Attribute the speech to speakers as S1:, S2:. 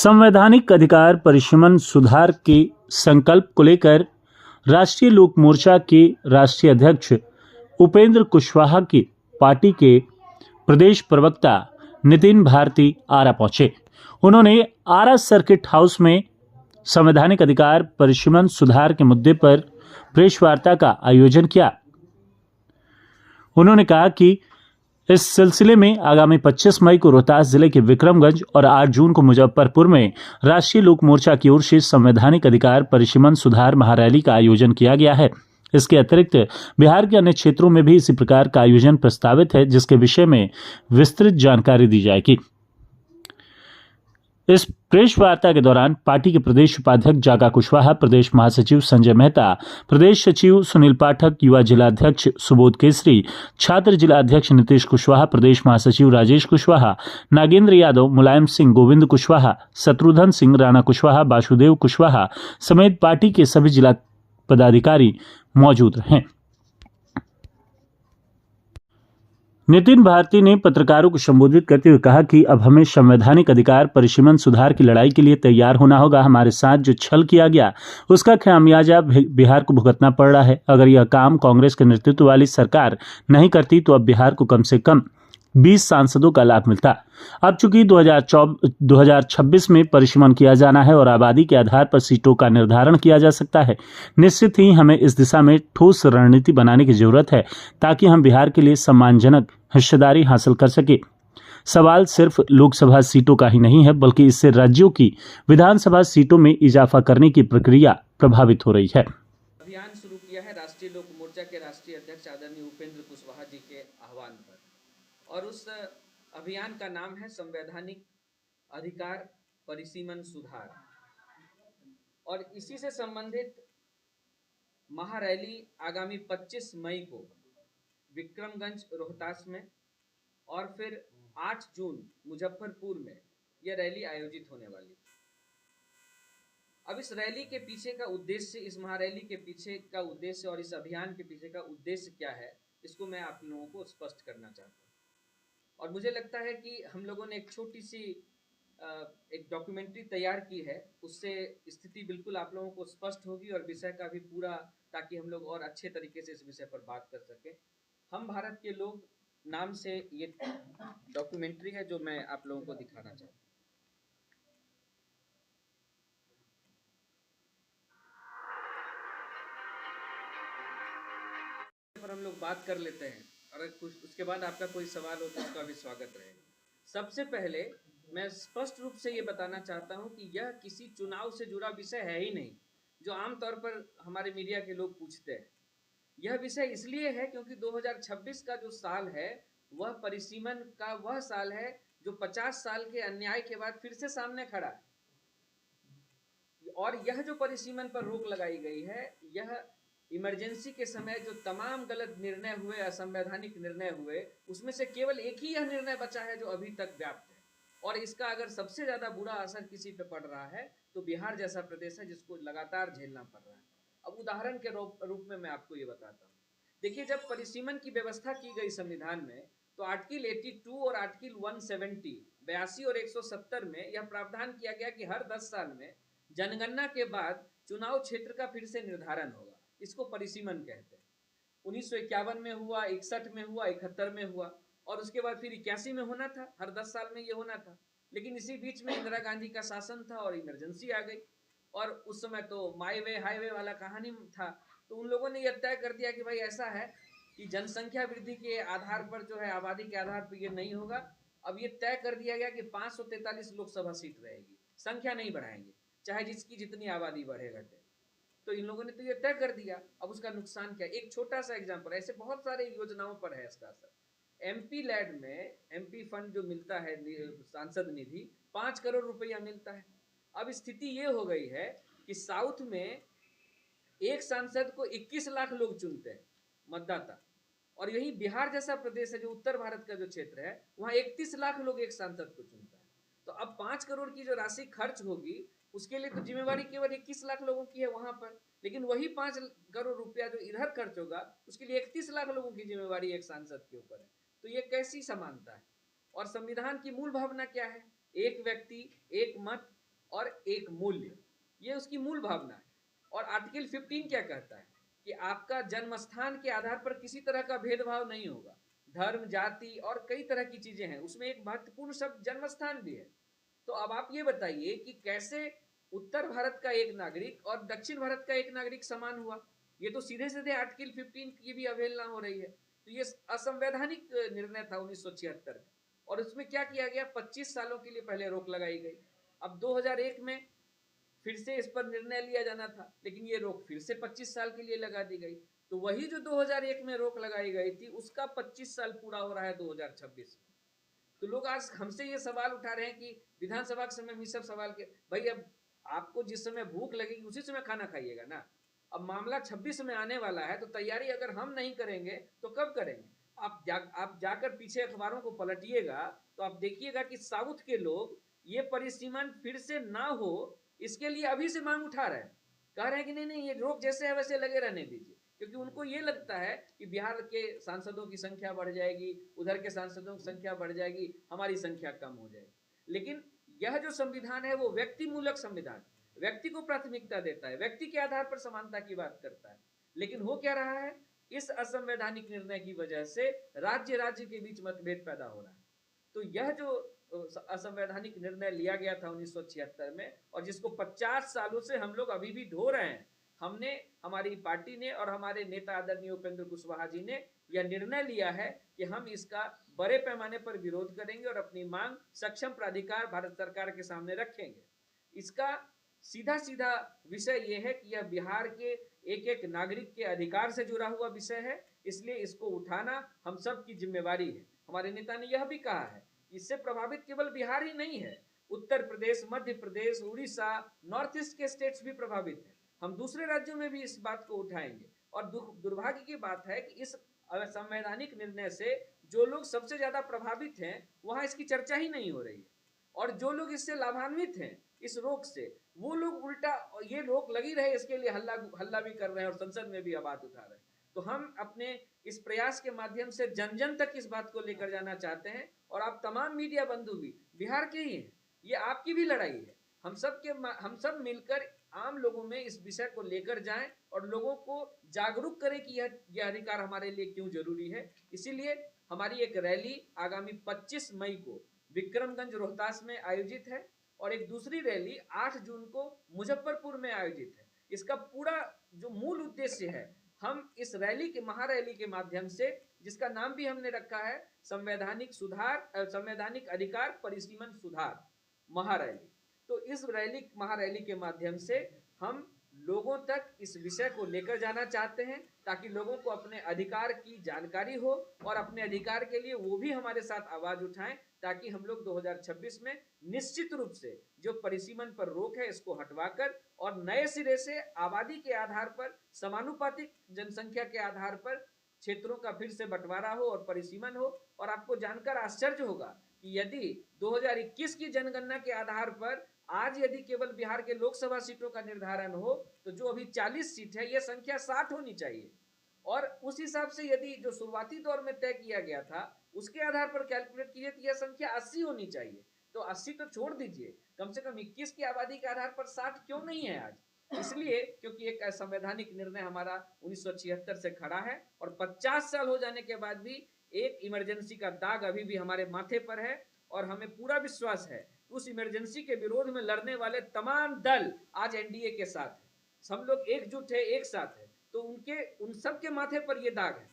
S1: संवैधानिक अधिकार परिसीमन सुधार के संकल्प को लेकर राष्ट्रीय लोक मोर्चा के राष्ट्रीय अध्यक्ष उपेंद्र कुशवाहा की पार्टी के प्रदेश प्रवक्ता नितिन भारती आरा पहुंचे। उन्होंने आरा सर्किट हाउस में संवैधानिक अधिकार परिसीमन सुधार के मुद्दे पर प्रेस वार्ता का आयोजन किया। उन्होंने कहा कि इस सिलसिले में आगामी 25 मई को रोहतास जिले के विक्रमगंज और 8 जून को मुजफ्फरपुर में राष्ट्रीय लोक मोर्चा की ओर से संवैधानिक अधिकार परिसीमन सुधार महारैली का आयोजन किया गया है। इसके अतिरिक्त बिहार के अन्य क्षेत्रों में भी इसी प्रकार का आयोजन प्रस्तावित है, जिसके विषय में विस्तृत जानकारी दी जाएगी। इस प्रेस वार्ता के दौरान पार्टी के प्रदेश उपाध्यक्ष जागा कुशवाहा, प्रदेश महासचिव संजय मेहता, प्रदेश सचिव सुनील पाठक, युवा जिला अध्यक्ष सुबोध केसरी, छात्र जिला अध्यक्ष नीतीश कुशवाहा, प्रदेश महासचिव राजेश कुशवाहा, नागेंद्र यादव, मुलायम सिंह, गोविंद कुशवाहा, शत्रुघ्न सिंह, राणा कुशवाहा, वासुदेव कुशवाहा समेत पार्टी के सभी जिला पदाधिकारी मौजूद हैं। नितिन भारती ने पत्रकारों को संबोधित करते हुए कहा कि अब हमें संवैधानिक अधिकार परिसीमन सुधार की लड़ाई के लिए तैयार होना होगा। हमारे साथ जो छल किया गया उसका खामियाजा बिहार को भुगतना पड़ रहा है। अगर यह काम कांग्रेस के नेतृत्व वाली सरकार नहीं करती तो अब बिहार को कम से कम 20 सांसदों का लाभ मिलता। अब चूंकि 2026 में परिसीमन किया जाना है और आबादी के आधार पर सीटों का निर्धारण किया जा सकता है, निश्चित ही हमें इस दिशा में ठोस रणनीति बनाने की जरूरत है ताकि हम बिहार के लिए सम्मानजनक हिस्सेदारी हासिल कर सके। सवाल सिर्फ लोकसभा सीटों का ही नहीं है, बल्कि इससे राज्यों की विधानसभा सीटों में इजाफा करने की प्रक्रिया प्रभावित हो रही है।
S2: अभियान शुरू किया है राष्ट्रीय लोक मोर्चा के राष्ट्रीय अध्यक्ष आदरणीय उपेंद्र कुशवाहा जी के आह्वान पर, और उस अभियान का नाम है संवैधानिक अधिकार परिसीमन सुधार। और इसी से संबंधित महारैली आगामी 25 मई को विक्रमगंज रोहतास में और फिर 8 जून मुजफ्फरपुर में यह रैली आयोजित होने वाली। अब इस रैली के पीछे का उद्देश्य, इस महारैली के पीछे का उद्देश्य और इस अभियान के पीछे का उद्देश्य क्या है, इसको मैं आप लोगों को स्पष्ट करना चाहता हूँ। और मुझे लगता है कि हम लोगों ने एक छोटी सी एक डॉक्यूमेंट्री तैयार की है, उससे स्थिति बिल्कुल आप लोगों को स्पष्ट होगी और विषय का भी पूरा, ताकि हम लोग और अच्छे तरीके से इस विषय पर बात कर सकें। हम भारत के लोग नाम से ये डॉक्यूमेंट्री है जो मैं आप लोगों को दिखाना चाहता हूँ। पर हम लोग बात कर लेते हैं और कुछ उसके बाद आपका कोई सवाल हो तो उसका भी स्वागत रहेगा। सबसे पहले मैं स्पष्ट रूप से ये बताना चाहता हूं कि यह किसी चुनाव से जुड़ा विषय है ही नहीं, जो आमतौर पर हमारे मीडिया के लोग पूछते हैं। यह विषय इसलिए है क्योंकि 2026 का जो साल है वह परिसीमन का वह साल है जो 50 साल के अन्याय के बाद फिर से सामने खड़ा है। और यह जो परिसीमन पर रोक लगाई गई है, यह इमरजेंसी के समय जो तमाम गलत निर्णय हुए, असंवैधानिक निर्णय हुए, उसमें से केवल एक ही यह निर्णय बचा है जो अभी तक व्याप्त है। और इसका अगर सबसे ज्यादा बुरा असर किसी पे पड़ रहा है तो बिहार जैसा प्रदेश है जिसको लगातार झेलना पड़ रहा है। अब उदाहरण के रूप में मैं आपको ये बताता हूँ। देखिए, जब परिसीमन की व्यवस्था की गई संविधान में, तो आर्टिकल 82 और आर्टिकल 170, 82 और 170 में यह प्रावधान किया गया कि हर 10 साल में जनगणना के बाद चुनाव क्षेत्र का फिर से निर्धारण होगा। इसको परिसीमन कहते हैं। 1951 में हुआ, 61 में हुआ, 71 में हुआ, और उसके बाद फिर 81 में होना था। हर 10 साल में ये होना था। लेकिन इसी बीच में इंदिरा गांधी का शासन था और इमरजेंसी आ गई, और उस समय तो माई वे हाईवे वाला कहानी था। तो उन लोगों ने यह तय कर दिया कि भाई ऐसा है कि जनसंख्या वृद्धि के आधार पर जो है, आबादी के आधार पर ये नहीं होगा। अब ये तय कर दिया गया कि 543 लोकसभा सीट रहेगी, संख्या नहीं बढ़ाएंगे, चाहे जिसकी जितनी आबादी बढ़े घटे। तो इन लोगों ने तो ये तय कर दिया। अब उसका नुकसान क्या? एक छोटा सा एग्जांपल, ऐसे बहुत सारे योजनाओं पर है इसका असर। एमपी लैड में एमपी फंड जो मिलता है, सांसद निधि, 5 करोड़ रुपया मिलता है। अब स्थिति ये हो गई है कि साउथ में एक सांसद को 21 लाख लोग चुनते हैं, मतदाता, और यही बिहार जैसा प्रदेश है जो उत्तर भारत का जो क्षेत्र है, वहां 31 लाख लोग एक सांसद को चुनता है। तो अब 5 करोड़ की जो राशि खर्च होगी, उसके लिए तो जिम्मेवारी केवल 21 लाख लोगों की है वहां पर, लेकिन वही 5 करोड़ रुपया जो इधर खर्च होगा, उसके लिए 31 लाख लोगों की जिम्मेवारी एक सांसद के ऊपर है। तो ये कैसी समानता है? और संविधान की मूल भावना क्या है? एक व्यक्ति, एक मत, और एक मूल्य, ये उसकी मूल भावना है। और आर्टिकल 15 क्या कहता है कि आपका जन्म स्थान के आधार पर किसी तरह का भेदभाव नहीं होगा। धर्म, जाति और कई तरह की चीजें हैं, उसमें एक महत्वपूर्ण शब्द जन्म स्थान भी है। तो अब आप ये बताइए कि कैसे उत्तर भारत का एक नागरिक और दक्षिण भारत का एक नागरिक समान हुआ? ये तो सीधे सीधे आर्टिकल 15 की भी अवहेलना हो रही है। तो ये असंवैधानिक निर्णय था 1976 का। और उसमें क्या किया गया, 25 सालों के लिए पहले रोक लगाई गई। अब 2001 में फिर से इस पर निर्णय लिया जाना था, लेकिन ये रोक फिर से 25 साल के लिए लगा दी गई। तो वही जो 2001 में रोक लगाई गई थी, उसका 25 साल पूरा हो रहा है 2026 में। तो लोग आज हमसे ये सवाल उठा रहे हैं कि विधानसभा के समय में सब सवाल के, भाई अब आपको जिस समय भूख लगेगी उसी समय खाना खाइएगा ना। अब मामला 26 में आने वाला है, तो तैयारी अगर हम नहीं करेंगे तो कब करेंगे? आप जाकर पीछे अखबारों को पलटिएगा तो आप देखिएगा कि साउथ के लोग ये परिसीमन फिर से ना हो, इसके लिए अभी से मांग उठा रहे हैं। कह रहे हैं कि नहीं नहीं, ये रोक जैसे है वैसे लगे रहने दीजिए, क्योंकि उनको ये लगता है कि बिहार के सांसदों की संख्या बढ़ जाएगी, उधर के सांसदों की संख्या बढ़ जाएगी, हमारी संख्या कम हो जाएगी। लेकिन यह जो संविधान है वो व्यक्ति मूलक संविधान, व्यक्ति को प्राथमिकता देता है, व्यक्ति के आधार पर समानता की बात करता है। लेकिन हो क्या रहा है, इस असंवैधानिक निर्णय की वजह से राज्य राज्य के बीच मतभेद पैदा हो रहा है। तो यह जो असंवैधानिक निर्णय लिया गया था 1976 में, और जिसको 50 सालों से हम लोग अभी भी ढो रहे हैं, हमने, हमारी पार्टी ने और हमारे नेता आदरणीय उपेंद्र कुशवाहा जी ने यह निर्णय लिया है कि हम इसका बड़े पैमाने पर विरोध करेंगे और अपनी मांग सक्षम प्राधिकार भारत सरकार के सामने रखेंगे। इसका सीधा सीधा विषय यह है कि यह बिहार के एक एक नागरिक के अधिकार से जुड़ा हुआ विषय है, इसलिए इसको उठाना हम सब की जिम्मेवारी है। हमारे नेता ने यह भी कहा है, इससे प्रभावित केवल बिहार ही नहीं है, उत्तर प्रदेश, मध्य प्रदेश, उड़ीसा, नॉर्थ ईस्ट के स्टेट्स भी प्रभावित हैं। हम दूसरे राज्यों में भी इस बात को उठाएंगे। और दुर्भाग्य की बात है कि इस संवैधानिक निर्णय से जो लोग सबसे ज्यादा प्रभावित हैं, वहां इसकी चर्चा ही नहीं हो रही है। और जो लोग इससे लाभान्वित हैं, इस रोक से, वो लोग उल्टा ये रोक लगी रहे इसके लिए हल्ला भी कर रहे हैं और संसद में भी आवाज उठा रहे हैं। तो हम अपने इस प्रयास के माध्यम से जन जन तक इस बात को लेकर जाना चाहते हैं। और आप तमाम मीडिया बंधु भी बिहार के ही हैं, ये आपकी भी लड़ाई है। हम सब मिलकर आम लोगों में इस विषय को लेकर जाएं और लोगों को जागरूक करें कि यह अधिकार हमारे लिए क्यों जरूरी है। इसीलिए हमारी एक रैली आगामी 25 मई को विक्रमगंज रोहतास में आयोजित है, और एक दूसरी रैली 8 जून को मुजफ्फरपुर में आयोजित है। इसका पूरा जो मूल उद्देश्य है, हम इस रैली के, महारैली के माध्यम से, जिसका नाम भी हमने रखा है संवैधानिक सुधार, संवैधानिक अधिकार परिसीमन सुधार महारैली। तो इस महारैली के माध्यम से हम लोगों तक इस विषय को लेकर जाना चाहते हैं, ताकि लोगों को अपने अधिकार की जानकारी हो और अपने अधिकार के लिए वो भी हमारे साथ आवाज उठाएं, ताकि हम लोग 2026 में निश्चित रूप से जो परिसीमन पर रोक है इसको हटवाकर और नए सिरे से आबादी के आधार पर, समानुपातिक जनसंख्या के आधार पर क्षेत्रों का फिर से बंटवारा हो और परिसीमन हो। और आपको जानकर आश्चर्य होगा कि यदि 2021 की जनगणना के आधार पर आज यदि केवल बिहार के लोकसभा सीटों का निर्धारण हो, तो जो अभी 40 सीट है, यह संख्या 60 होनी चाहिए। और उस हिसाब से यदि जो शुरुआती दौर में तय किया गया था, उसके आधार पर कैलकुलेट कीजिए तो यह संख्या 80 होनी चाहिए। तो 80 तो छोड़ दीजिए, कम से कम 21 की आबादी के आधार पर 60 क्यों नहीं है आज? इसलिए क्योंकि एक संवैधानिक निर्णय हमारा 1976 से खड़ा है, और 50 साल हो जाने के बाद भी एक इमरजेंसी का दाग अभी भी हमारे माथे पर है। और हमें पूरा विश्वास है उस इमरजेंसी के विरोध में लड़ने वाले तमाम दल आज एनडीए के साथ है। हम लोग एकजुट है, एक साथ है, तो उन सब के माथे पर ये दाग है।